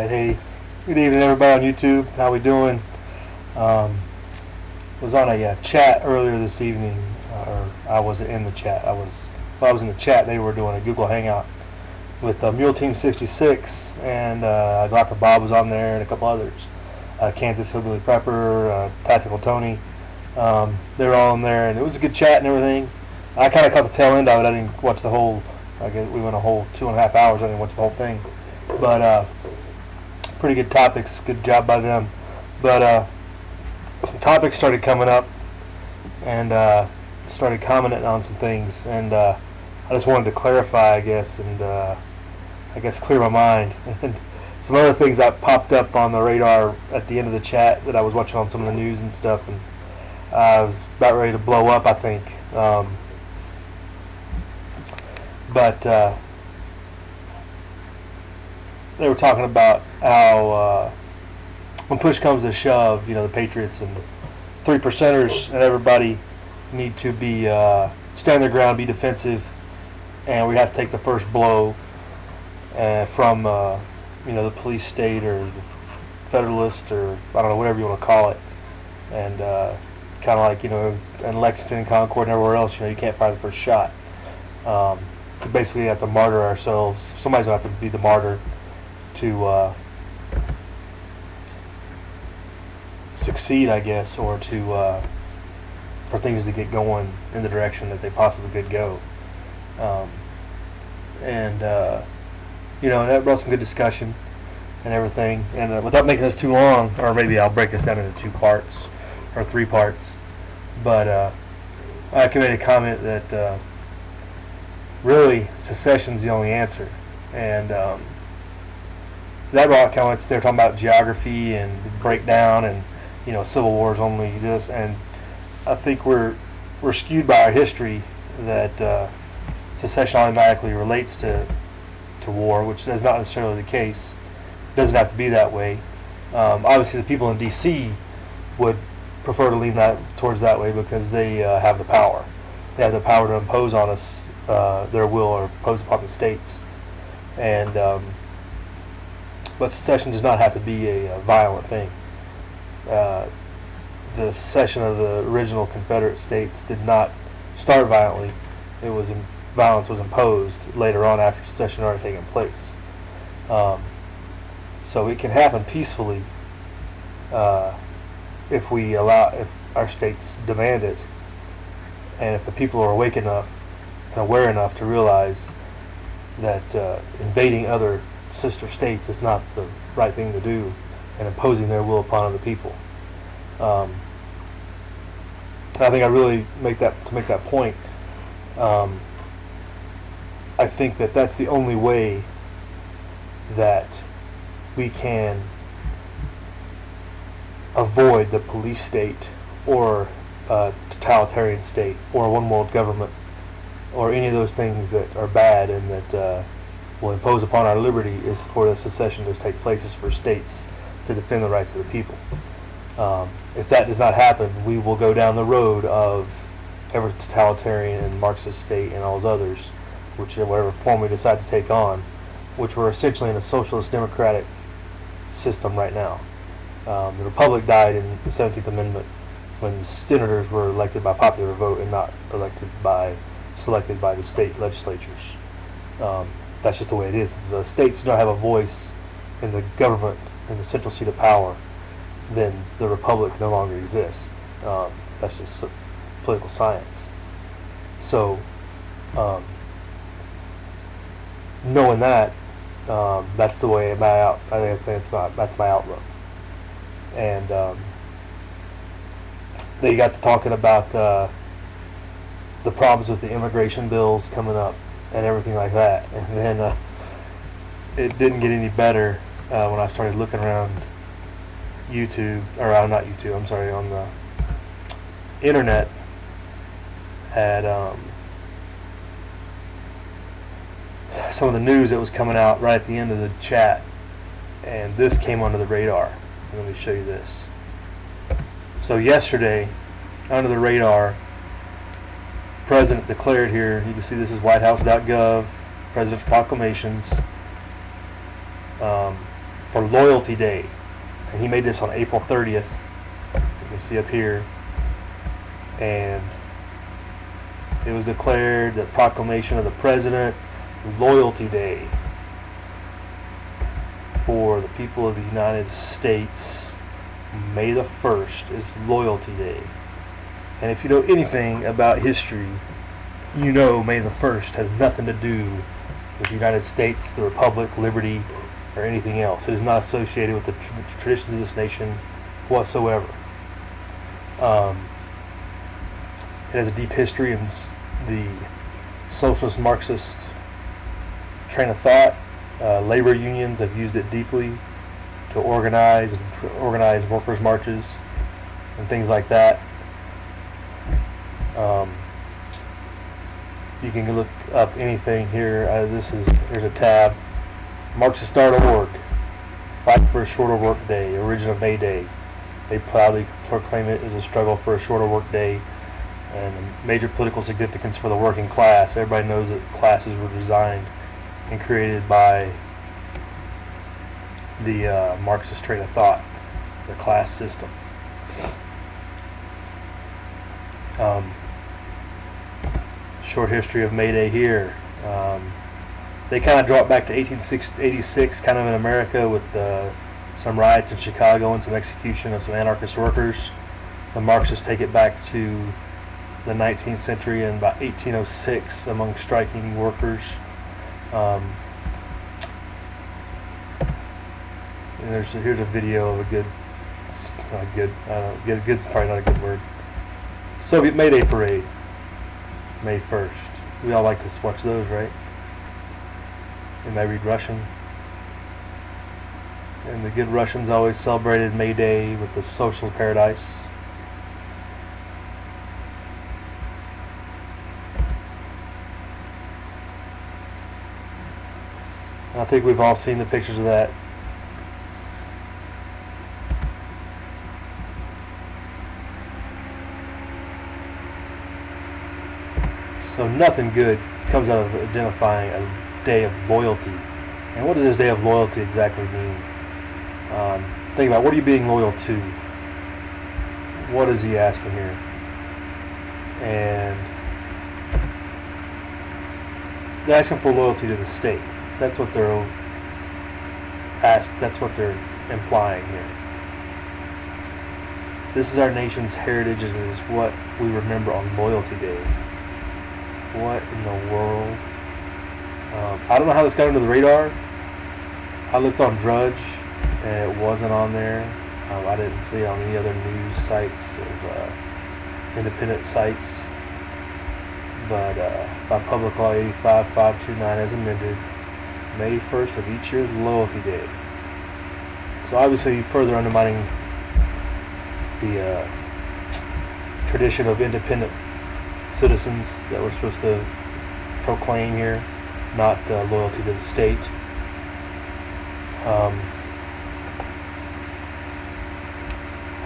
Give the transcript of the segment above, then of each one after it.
Alright, hey, good evening everybody on YouTube. How we doing? Was on a chat earlier this evening, or I wasn't in the chat. I was in the chat. They were doing a Google Hangout with Mule Team 66, and Dr. Bob was on there and a couple others. Kansas Hillbilly Prepper, Tactical Tony. They were all in there, and it was a good chat and everything. I kind of caught the tail end of it. I didn't watch the whole. I guess we went a whole 2.5 hours. I didn't watch the whole thing, but pretty good topics. Good job by them. But some topics started coming up, and started commenting on some things, and I just wanted to clarify, I guess, and I guess clear my mind. And some other things that popped up on the radar at the end of the chat that I was watching on some of the news and stuff, and I was about ready to blow up, I think. But they were talking about how when push comes to shove, the Patriots and 3%ers and everybody need to be stand their ground, be defensive, and we have to take the first blow from the police state or the Federalist, or I don't know, whatever you want to call it, and kind of like in Lexington and Concord and everywhere else, you can't fire the first shot. We basically have to martyr ourselves. Somebody's going to have to be the martyr to succeed, I guess, or to for things to get going in the direction that they possibly could go. And that brought some good discussion and everything. And without making this too long, or maybe I'll break this down into 2 parts or 3 parts. But I can make a comment that really secession's the only answer, and that brought comments. They're talking about geography and breakdown, and civil wars only this, and I think we're skewed by our history that secession automatically relates to war, which is not necessarily the case. It doesn't have to be that way. Obviously, the people in D.C. would prefer to lean towards that way because they have the power. They have the power to impose on us their will, or impose upon the states. And but secession does not have to be a violent thing. The secession of the original Confederate states did not start violently. Violence was imposed later on after secession had already taken place. So it can happen peacefully if our states demand it, and if the people are awake enough and aware enough to realize that invading other sister states is not the right thing to do, and imposing their will upon other people. I think I really make that point. I think that that's the only way that we can avoid the police state, or totalitarian state, or one world government, or any of those things that are bad and that will impose upon our liberty, is for the secession to take place, is for states to defend the rights of the people. If that does not happen, we will go down the road of every totalitarian and Marxist state and all those others, whatever form we decide to take on, which we're essentially in a socialist democratic system right now. The Republic died in the 17th Amendment when the senators were elected by popular vote and not selected by the state legislatures. That's just the way it is. If the states do not have a voice in the government, in the central seat of power, then the Republic no longer exists. That's just political science. So, knowing that, that's the way I think that's my outlook. And they got to talking about the problems with the immigration bills coming up and everything like that. And then it didn't get any better when I started looking around YouTube, or not YouTube, I'm sorry, on the internet, had some of the news that was coming out right at the end of the chat, and this came under the radar. Let me show you this. So yesterday, under the radar, President declared here, you can see this is whitehouse.gov, President's proclamations, for Loyalty Day. And he made this on April 30th. You can see up here. And it was declared the proclamation of the President, Loyalty Day for the people of the United States. May the 1st is Loyalty Day. And if you know anything about history, you know May the 1st has nothing to do with the United States, the Republic, liberty, or anything else. It is not associated with the traditions of this nation whatsoever. It has a deep history in the socialist Marxist train of thought. Labor unions have used it deeply to organize workers' marches and things like that. You can look up anything here. Here's a tab. Marxist.org. Fight for a shorter work day. Origin of May Day. They proudly proclaim it as a struggle for a shorter work day and a major political significance for the working class. Everybody knows that classes were designed and created by the Marxist train of thought, the class system. Short history of May Day here. They kind of drop back to 1886, kind of in America, with some riots in Chicago and some execution of some anarchist workers. The Marxists take it back to the 19th century and about 1806 among striking workers. And here's a video of good's probably not a good word. Soviet May Day Parade, May 1st. We all like to watch those, right? And I read Russian. And the good Russians always celebrated May Day with the social paradise. And I think we've all seen the pictures of that. So nothing good comes out of identifying a day of loyalty. And what does this day of loyalty exactly mean? Think about, what are you being loyal to? What is he asking here? And they're asking for loyalty to the state. That's what they're implying here. This is our nation's heritage, and it is what we remember on Loyalty Day. What in the world? I don't know how this got under the radar. I looked on Drudge, and it wasn't on there. I didn't see it on any other news sites or independent sites. But by Public Law 85529 as amended, May 1st of each year is Loyalty Day. So obviously further undermining the tradition of independent citizens that we're supposed to proclaim here, not loyalty to the state.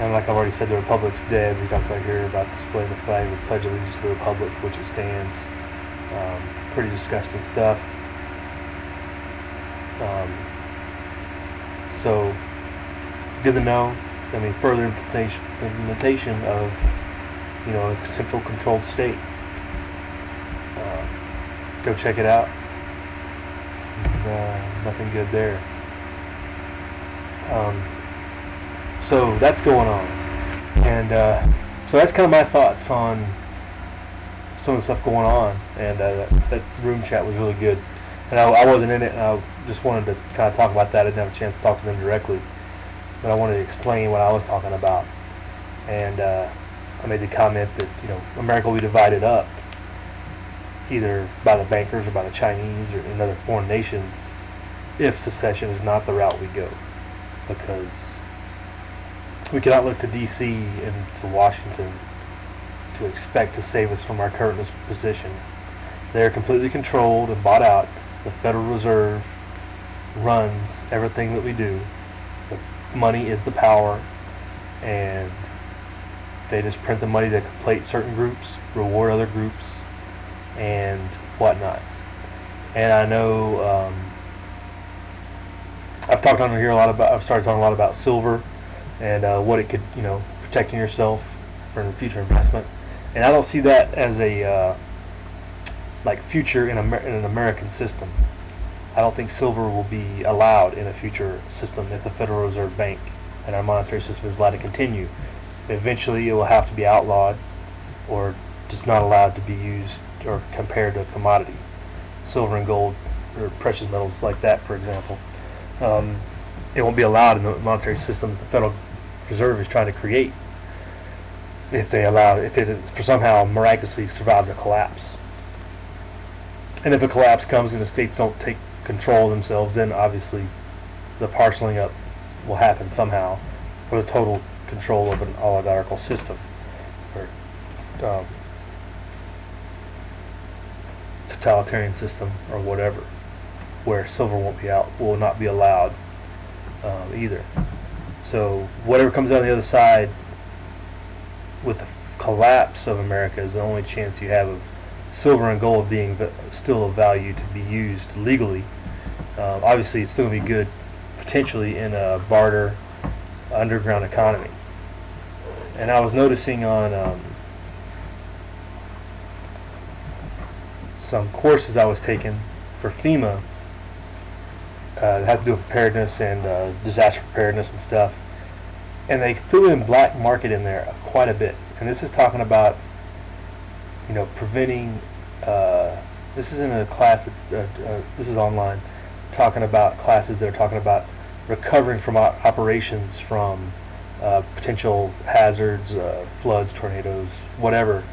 And like I've already said, the Republic's dead. We talked about here about displaying the flag with Pledge Allegiance to the Republic, which it stands. Pretty disgusting stuff. So, good to know. I mean, further implementation of, a central controlled state. Go check it out. It's, nothing good there. So that's going on, and so that's kind of my thoughts on some of the stuff going on. And that room chat was really good, and I wasn't in it, and I just wanted to kind of talk about that. I didn't have a chance to talk to them directly, but I wanted to explain what I was talking about. And I made the comment that America will be divided up either by the bankers or by the Chinese or in other foreign nations if secession is not the route we go, because we cannot look to D.C. and to Washington to expect to save us from our current position. They are completely controlled and bought out. The Federal Reserve runs everything that we do. The money is the power, and they just print the money to complete certain groups, reward other groups, and whatnot. And I know I've talked on here a lot about. I've started talking a lot about silver and what it could, protecting yourself for future investment. And I don't see that as a like future in an American system. I don't think silver will be allowed in a future system if the Federal Reserve Bank and our monetary system is allowed to continue. Eventually, it will have to be outlawed or just not allowed to be used or compared to a commodity. Silver and gold or precious metals like that, for example. It won't be allowed in the monetary system that the Federal Reserve is trying to create if it for somehow miraculously survives a collapse. And if a collapse comes and the states don't take control of themselves, then obviously the parceling up will happen somehow for the total control of an oligarchical system or totalitarian system or whatever, where silver will not be allowed either. So whatever comes out on the other side with the collapse of America is the only chance you have of silver and gold being still of value to be used legally. Obviously, it's still going to be good potentially in a barter underground economy. And I was noticing on some courses I was taking for FEMA, it has to do with preparedness and disaster preparedness and stuff. And they threw in black market in there quite a bit. And this is talking about, preventing, this is in a class, this is online, talking about classes that are talking about recovering from operations from potential hazards, floods, tornadoes, whatever.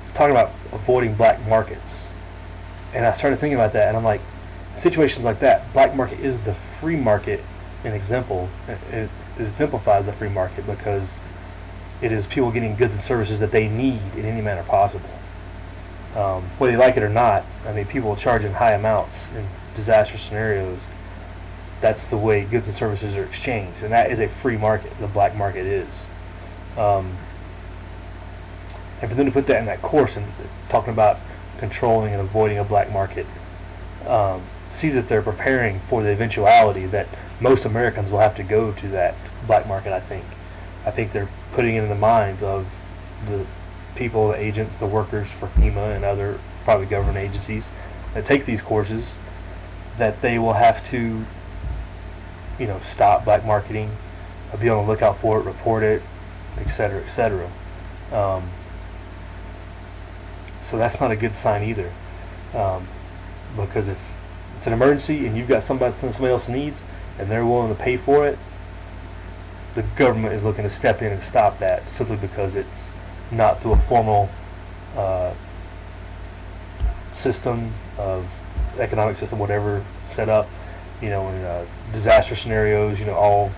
It's talking about avoiding black markets. And I started thinking about that, and I'm like, situations like that, black market is the free market an example. It exemplifies the free market because it is people getting goods and services that they need in any manner possible. Whether you like it or not, people charge in high amounts in disaster scenarios. That's the way goods and services are exchanged, and that is a free market. The black market is. And for them to put that in that course and talking about controlling and avoiding a black market, sees that they're preparing for the eventuality that most Americans will have to go to that black market. I think they're putting it in the minds of the people, the agents, the workers for FEMA and other private government agencies that take these courses, that they will have to, stop black marketing, be on the lookout for it, report it, etc., etc. So that's not a good sign either, because if it's an emergency and you've got somebody else needs and they're willing to pay for it, the government is looking to step in and stop that simply because it's not through a formal system of economic system, whatever set up. In disaster scenarios, all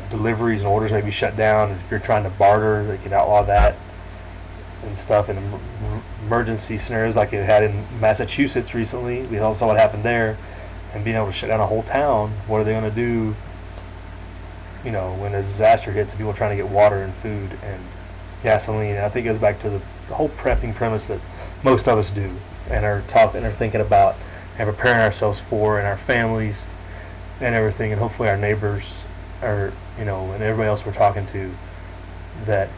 deliveries and orders may be shut down. If you're trying to barter, they can outlaw that and stuff. In emergency scenarios like it had in Massachusetts recently, we all saw what happened there, and being able to shut down a whole town. What are they going to do? When a disaster hits and people are trying to get water and food and gasoline. And I think it goes back to the whole prepping premise that most of us do and are thinking about and preparing ourselves for, and our families and everything, and hopefully our neighbors and everybody else we're talking to, that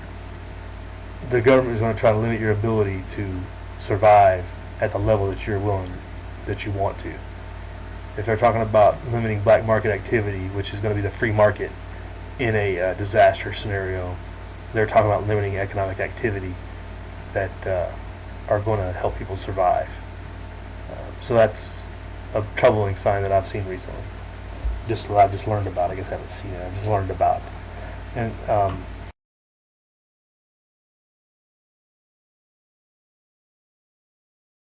the government is going to try to limit your ability to survive at the level that you want to. If they're talking about limiting black market activity, which is going to be the free market in a disaster scenario, they're talking about limiting economic activity that are going to help people survive. So that's a troubling sign that I've seen recently. I've just learned about. I guess I haven't seen it. I've just learned about. And